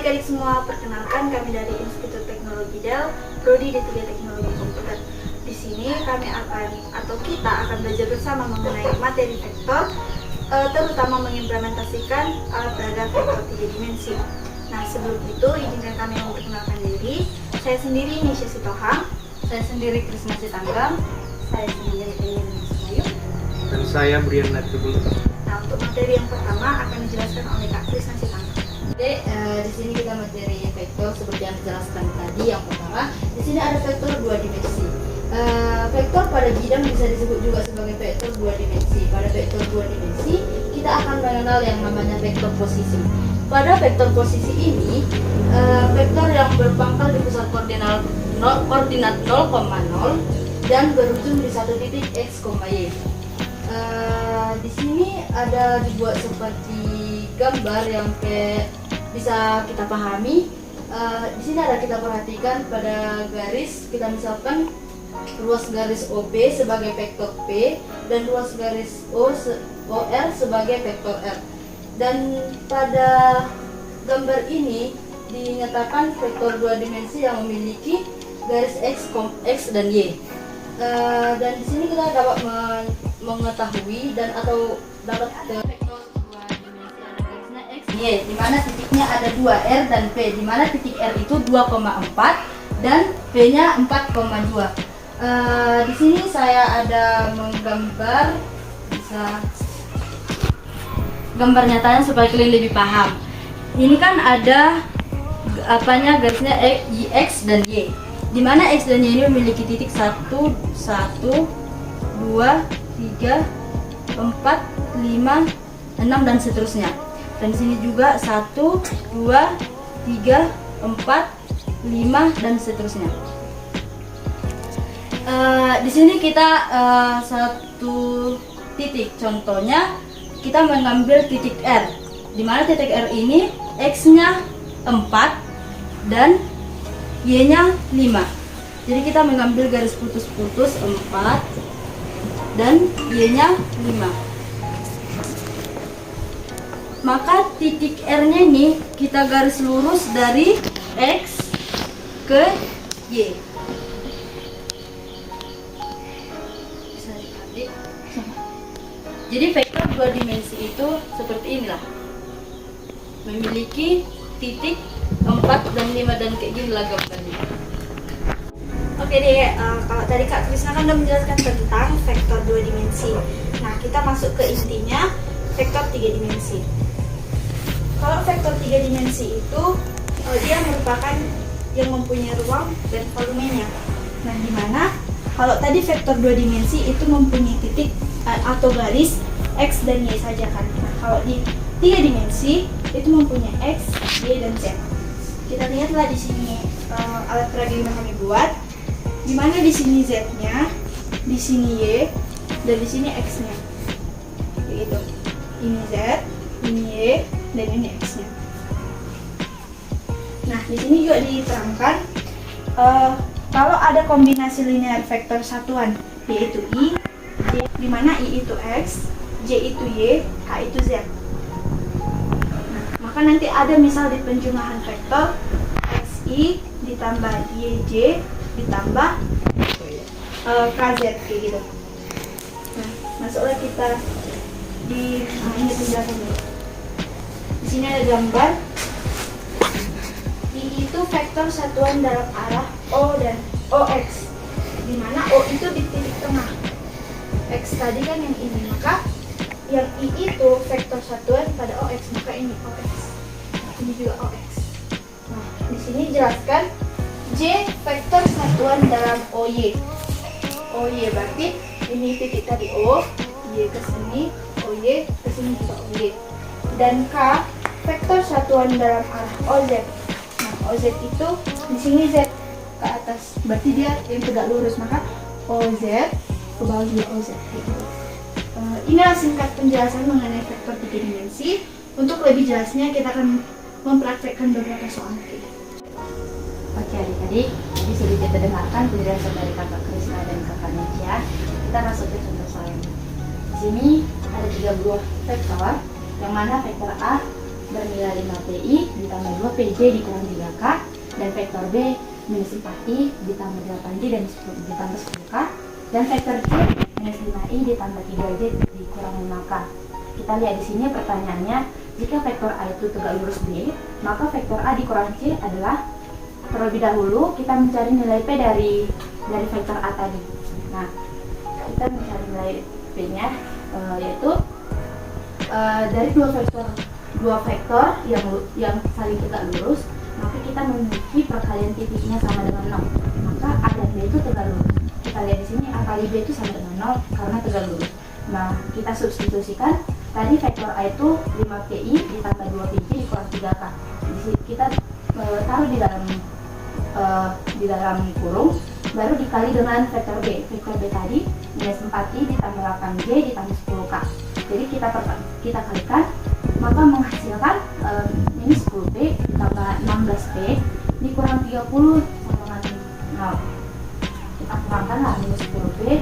adik-adik semua, perkenalkan kami dari Institut Teknologi Del, Prodi D3 Teknologi Komputer. Di sini kita akan belajar bersama mengenai materi vektor, terutama mengimplementasikan alat peraga vektor 3 dimensi. Nah, sebelum itu izinkan kami memperkenalkan diri. Saya sendiri Nisha Sitohang, saya sendiri Krisna Sitanggam, saya sendiri Eyrin Sumayu, dan saya Brian Natubul. Nah, untuk materi yang pertama akan dijelaskan oleh Kak Krisna Sitanggam. Jadi di sini kita materi vektor seperti yang dijelaskan tadi. Yang pertama, di sini ada vektor 2 dimensi. Vektor pada bidang bisa disebut juga sebagai vektor 2 dimensi. Pada vektor 2 dimensi, kita akan mengenal yang namanya vektor posisi. Pada vektor posisi ini, vektor yang berpangkal di pusat koordinat 0,0 dan berujung di satu titik x, y. Di sini ada dibuat seperti gambar yang bisa kita pahami. Di sini ada kita perhatikan pada garis, kita misalkan ruas garis OP sebagai vektor P dan ruas garis OR sebagai vektor R. Dan pada gambar ini dinyatakan vektor 2 dimensi yang memiliki garis X dan Y. Dan di sini kita dapat mengetahui atau dapat vektor 2 dimensi ada garisnya X, Y, di mana titiknya ada 2 R dan P, di mana titik R itu 2,4 dan P-nya 4,2. Di sini saya ada menggambar, bisa gambar nyatanya supaya kalian lebih paham. Ini kan ada garisnya X dan Y, di mana X dan Y ini memiliki titik 1, 2, 3, 4, 5, 6 dan seterusnya. Dan di sini juga 1, 2, 3, 4, 5 dan seterusnya. Di sini kita satu titik, contohnya kita mengambil titik R, di mana titik R ini X-nya 4 dan Y-nya 5. Jadi kita mengambil garis putus-putus 4 dan Y-nya 5. Maka titik R-nya ini kita garis lurus dari X ke Y. Jadi vektor 2 dimensi itu seperti inilah, memiliki titik 4 dan 5 dan kayak gini lah gambarnya. Oke deh, kalau tadi Kak Krisna kan udah menjelaskan tentang vektor 2 dimensi. Nah, kita masuk ke intinya vektor 3 dimensi. Kalau vektor 3 dimensi itu dia merupakan yang mempunyai ruang dan volumenya. Nah, di mana kalau tadi vektor 2 dimensi itu mempunyai titik atau garis X dan Y saja kan. Nah, kalau di 3 dimensi itu mempunyai X, Y, dan Z. Kita lihatlah di sini alat peraga yang kami buat, di mana di sini Z-nya, di sini Y, dan di sini X-nya. Begitu. Ini Z, ini Y, dan ini X-nya. Nah, di sini juga diterangkan kalau ada kombinasi linear vektor satuan, yaitu I, J, di mana I itu X, J itu Y, K itu Z. Nah, maka nanti ada misal di penjumlahan vektor XI ditambah YJ ditambah KZ kayak gitu. Nah, masuklah kita di ini penjelasannya. Di sini ada gambar. I itu vektor satuan dalam arah O dan OX, di mana O itu di titik tengah. X tadi kan yang ini, maka yang I itu vektor satuan pada OX, maka ini OX. Ini juga OX. Nah, di sini jelaskan J vektor satuan dalam OY. OY berarti ini titik tadi O, Y ke sini, OY ke sini juga OY. Dan K vektor satuan dalam arah OZ. Nah, OZ itu di sini Z ke atas, berarti dia yang tegak lurus, maka OZ ke bawah juga OZ. Inilah singkat penjelasan mengenai vektor 3 dimensi. Untuk lebih jelasnya kita akan mempraktekkan beberapa soal. Oke adik-adik, jadi sudah kita dengarkan penjelasan dari kakak Krisna dan kakak Nisha. Kita masuk ke contoh soalnya. Di sini ada 3 buah vektor, yang mana vektor A bernilai 5PI ditambah 2PJ dikurang 3K, dan vektor B minus 4I ditambah 8J dan ditambah 10K, dan vektor C minus 5I ditambah 3J dikurang 5K. Kita lihat di sini pertanyaannya, jika vektor A itu tegak lurus B, maka vektor A dikurang C adalah, terlebih dahulu kita mencari nilai P dari vektor A tadi. Nah, kita mencari nilai P-nya yaitu dari dua vektor yang saling tegak lurus, maka kita memiliki perkalian titiknya sama dengan 0. Maka A dan B itu tegak lurus. Kita lihat di sini A kali B itu sama dengan 0 karena tegak lurus. Nah, kita substitusikan. Tadi vektor A itu 5PI ditambah 2PJ dikurang 3K. Kita taruh di dalam kurung, baru dikali dengan vektor B. Vektor B tadi minus 4I ditambah 8J ditambah 10K. Jadi kita kalikan, maka menghasilkan minus 10P ditambah 16P dikurang 30 sama dengan 0. Kita kurangkanlah minus 10P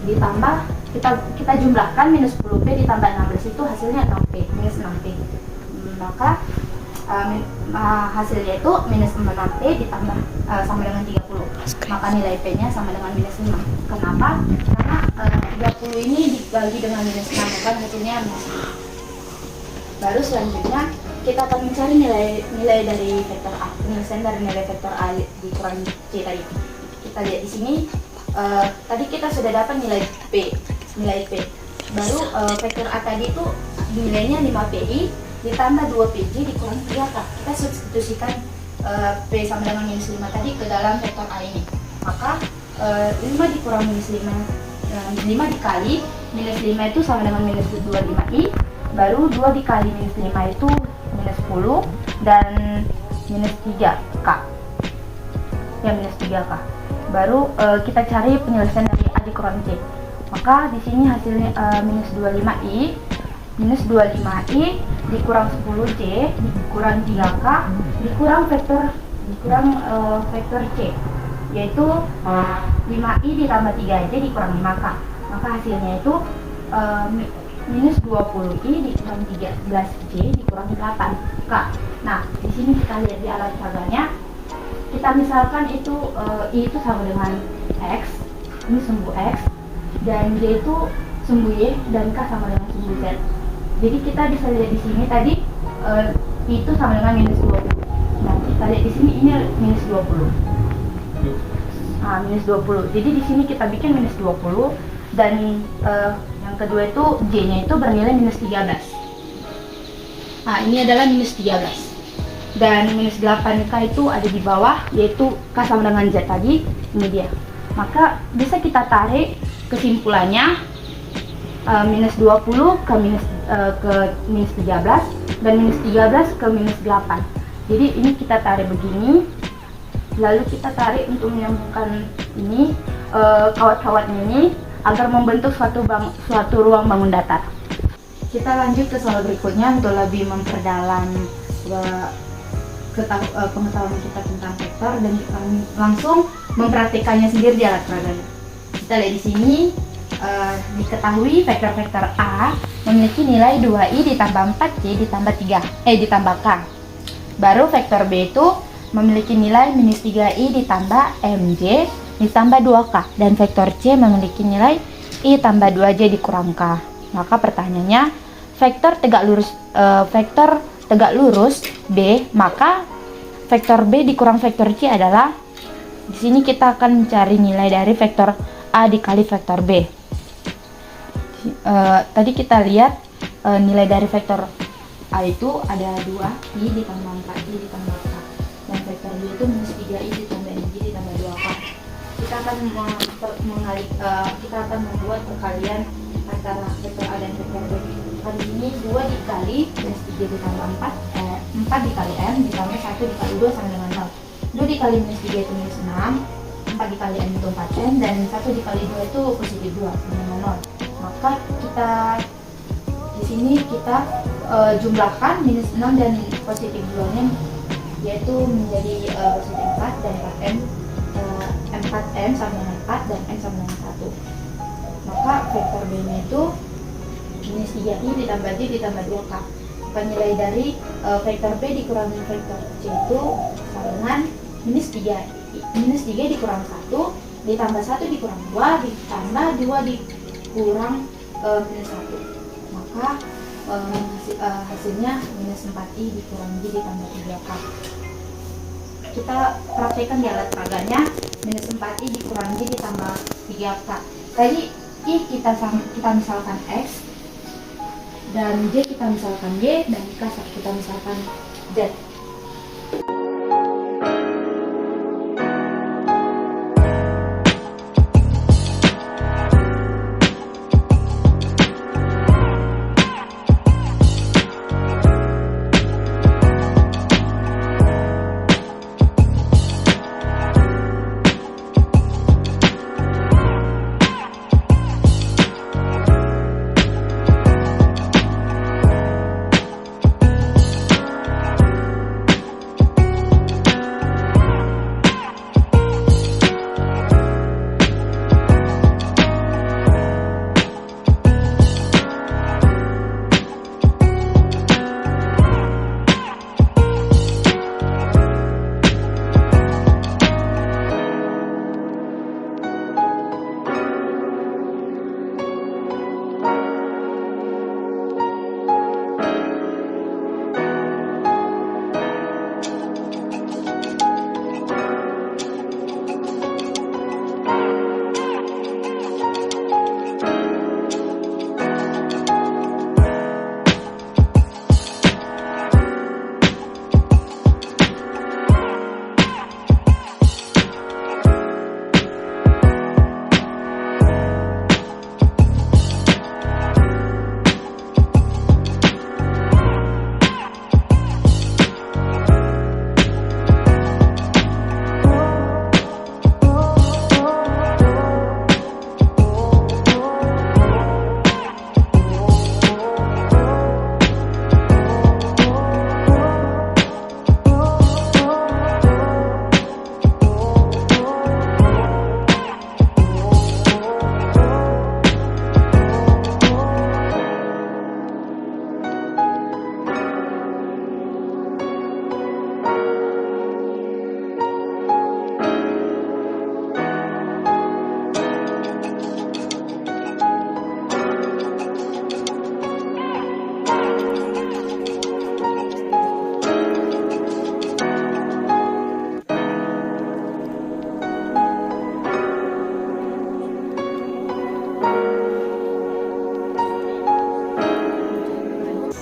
ditambah, kita jumlahkan minus 10P ditambah 16 itu hasilnya 6P, minus 6P. Maka hasilnya itu minus 6P ditambah sama dengan 30. Maka nilai P-nya sama dengan minus 5. Kenapa? Karena 30 ini dibagi dengan minus 6, maka hasilnya minus 5. Baru selanjutnya kita akan mencari nilai dari vektor A. Penyelesaian dari nilai vektor A dikurang C tadi. Kita lihat di sini. Tadi kita sudah dapat nilai P. Baru vektor A tadi itu nilainya 5PI ditambah 2PJ dikurang 3K. Kita substitusikan P sama dengan minus 5 tadi ke dalam vektor A ini. Maka 5 dikurang minus 5, 5 dikali minus 5 itu sama dengan minus 25I. Baru 2 dikali minus 5 itu minus 10 dan minus 3K. Ya, minus 3K. Baru kita cari penyelesaian dari A dikurang C. Maka di sini hasilnya minus 25I dikurang 10J dikurang 3K dikurang vektor C, yaitu 5I ditambah 3J dikurang 5K. Maka hasilnya itu minus 20I dikurang 13J dikurang 8K. Nah, di sini kita lihat di alat peraganya. Kita misalkan itu I itu sama dengan X, ini sumbu X, dan J itu sumbu Y, dan K sama dengan sumbu Z. Jadi kita bisa lihat di sini tadi I itu sama dengan minus 20. Nah, kita lihat di sini ini minus 20. Nah, minus 20. Jadi di sini kita bikin minus 20, dan yang kedua itu J-nya itu bernilai minus 13. Nah, ini adalah minus 13. Dan minus 8K itu ada di bawah, yaitu K sama dengan Z tadi, ini dia. Maka bisa kita tarik kesimpulannya, minus 20 ke minus 13 dan minus 13 ke minus 8. Jadi ini kita tarik begini, lalu kita tarik untuk menyambungkan ini kawat-kawat ini agar membentuk suatu ruang bangun datar. Kita lanjut ke soal berikutnya untuk lebih memperdalam pengetahuan kita tentang vektor, dan kita langsung mempraktikannya sendiri di alat peraganya. Kita lihat di sini, diketahui vektor-vektor A memiliki nilai 2I ditambah 4J ditambah K. Baru vektor B itu memiliki nilai minus 3I ditambah MJ ditambah 2K, dan vektor C memiliki nilai I tambah 2J dikurang K. Maka pertanyaannya, vektor tegak lurus B, maka vektor B dikurang vektor C adalah, di sini kita akan mencari nilai dari vektor A dikali vektor B. Tadi kita lihat nilai dari vektor A itu ada 2I ditambah 4I ditambah K, dan vektor B itu minus 3I ditambah MJ ditambah 2K. Kita akan membuat perkalian antara vektor A dan vektor B. Kali ini 2 dikali minus 3 ditambah 4 dikali M ditambah 1 dikali 2 sama dengan 0. 2 dikali minus 3 itu minus 6, 4 dikali M itu 4M, dan 1 dikali 2 itu positif 2 sama dengan 0. Maka kita di sini kita jumlahkan minus 6 dan positif 2 nya, yaitu menjadi positif 4 dan 4M, 4M sama dengan 4 dan M sama dengan 1. Maka vektor B nya itu minus 3I ditambah J ditambah 2K. nilai dari vektor B dikurangi vektor C itu sama dengan -3 dikurang 1 ditambah 1 dikurang 2 ditambah 2 dikurang -1, maka hasilnya -4i dikurang G ditambah 3K. Kita praktekkan di alat peraganya. -4i dikurang G ditambah 3K. Tadi I kita misalkan X, dan J kita misalkan Y, dan K kita misalkan Z.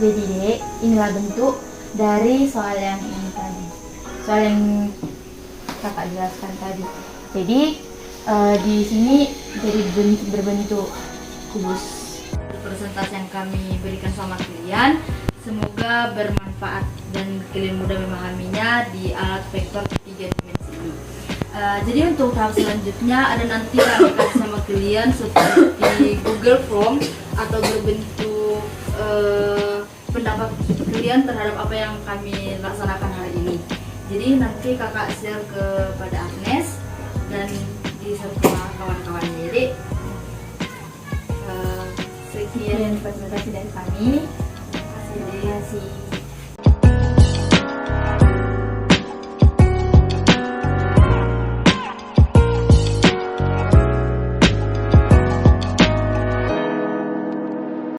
Jadi Dek, inilah bentuk dari soal yang ini tadi, soal yang kakak jelaskan tadi. Jadi di sini jadi berbentuk kubus. Presentasi yang kami berikan sama kalian semoga bermanfaat dan kalian mudah memahaminya di alat vektor 3 dimensi ini. Jadi untuk tahap selanjutnya ada nanti kami kasih sama kalian seperti Google Form atau berbentuk pendapat kalian terhadap apa yang kami laksanakan hari ini. Jadi nanti kakak share kepada Agnes dan disertai kawan-kawannya. Jadi sekian Presentasi dari kami. Terima kasih.